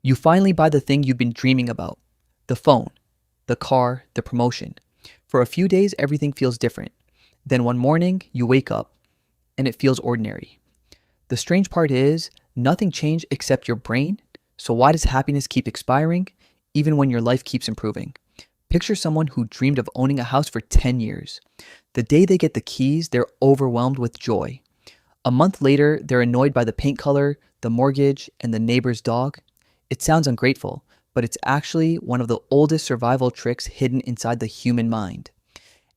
You finally buy the thing you've been dreaming about: the phone, the car, the promotion. For a few days, everything feels different. Then one morning, you wake up and it feels ordinary. The strange part is, nothing changed except your brain. So why does happiness keep expiring, even when your life keeps improving? Picture someone who dreamed of owning a house for 10 years. The day they get the keys, they're overwhelmed with joy. A month later, they're annoyed by the paint color, the mortgage, and the neighbor's dog. It sounds ungrateful, but it's actually one of the oldest survival tricks hidden inside the human mind.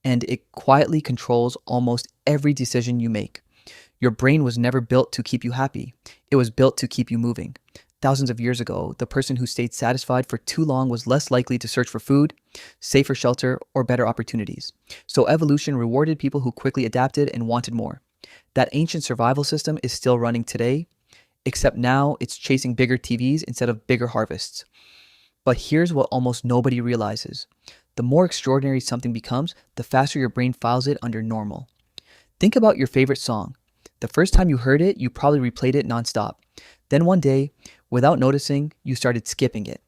And it quietly controls almost every decision you make. Your brain was never built to keep you happy. It was built to keep you moving. Thousands of years ago, the person who stayed satisfied for too long was less likely to search for food, safer shelter, or better opportunities. So evolution rewarded people who quickly adapted and wanted more. That ancient survival system is still running today, except now it's chasing bigger TVs instead of bigger harvests. But here's what almost nobody realizes. The more extraordinary something becomes, the faster your brain files it under normal. Think about your favorite song. The first time you heard it, you probably replayed it nonstop. Then one day, without noticing, you started skipping it.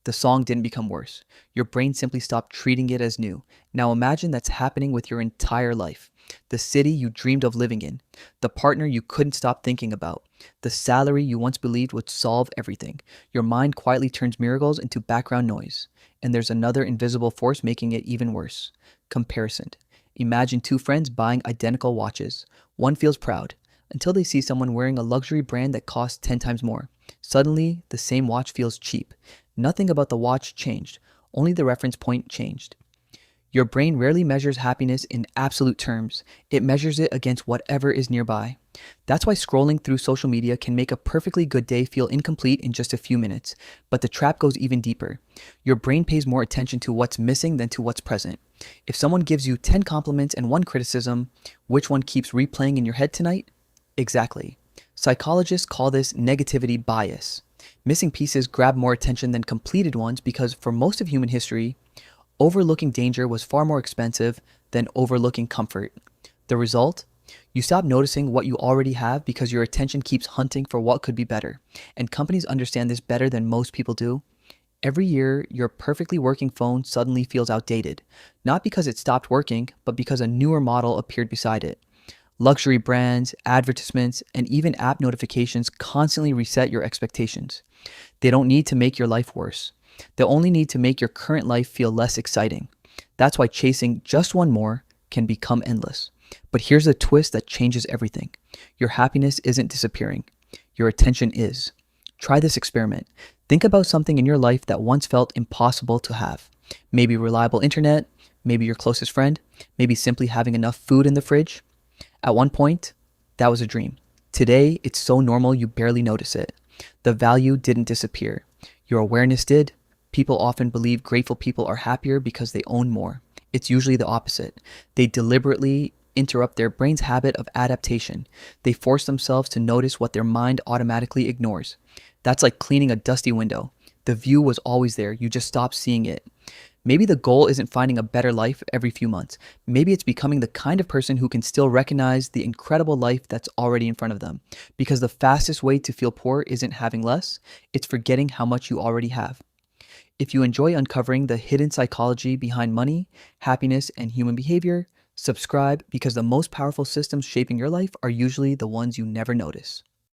The song didn't become worse. Your brain simply stopped treating it as new. Now imagine that's happening with your entire life. The city you dreamed of living in, the partner you couldn't stop thinking about, the salary you once believed would solve everything. Your mind quietly turns miracles into background noise. And there's another invisible force making it even worse: comparison. Imagine two friends buying identical watches. One feels proud until they see someone wearing a luxury brand that costs 10 times more. Suddenly, the same watch feels cheap. Nothing about the watch changed, only the reference point changed. Your brain rarely measures happiness in absolute terms. It measures it against whatever is nearby. That's why scrolling through social media can make a perfectly good day feel incomplete in just a few minutes. But the trap goes even deeper. Your brain pays more attention to what's missing than to what's present. If someone gives you 10 compliments and one criticism, which one keeps replaying in your head tonight? Exactly. Psychologists call this negativity bias. Missing pieces grab more attention than completed ones because for most of human history, overlooking danger was far more expensive than overlooking comfort. The result? You stop noticing what you already have because your attention keeps hunting for what could be better. And companies understand this better than most people do. Every year, your perfectly working phone suddenly feels outdated. Not because it stopped working, but because a newer model appeared beside it. Luxury brands, advertisements, and even app notifications constantly reset your expectations. They don't need to make your life worse. They only need to make your current life feel less exciting. That's why chasing just one more can become endless. But here's a twist that changes everything. Your happiness isn't disappearing. Your attention is. Try this experiment. Think about something in your life that once felt impossible to have. Maybe reliable internet, maybe your closest friend, maybe simply having enough food in the fridge. At one point, that was a dream. Today, it's so normal you barely notice it. The value didn't disappear. Your awareness did. People often believe grateful people are happier because they own more. It's usually the opposite. They deliberately interrupt their brain's habit of adaptation. They force themselves to notice what their mind automatically ignores. That's like cleaning a dusty window. The view was always there, you just stopped seeing it. Maybe the goal isn't finding a better life every few months. Maybe it's becoming the kind of person who can still recognize the incredible life that's already in front of them. Because the fastest way to feel poor isn't having less, it's forgetting how much you already have. If you enjoy uncovering the hidden psychology behind money, happiness, and human behavior, subscribe because the most powerful systems shaping your life are usually the ones you never notice.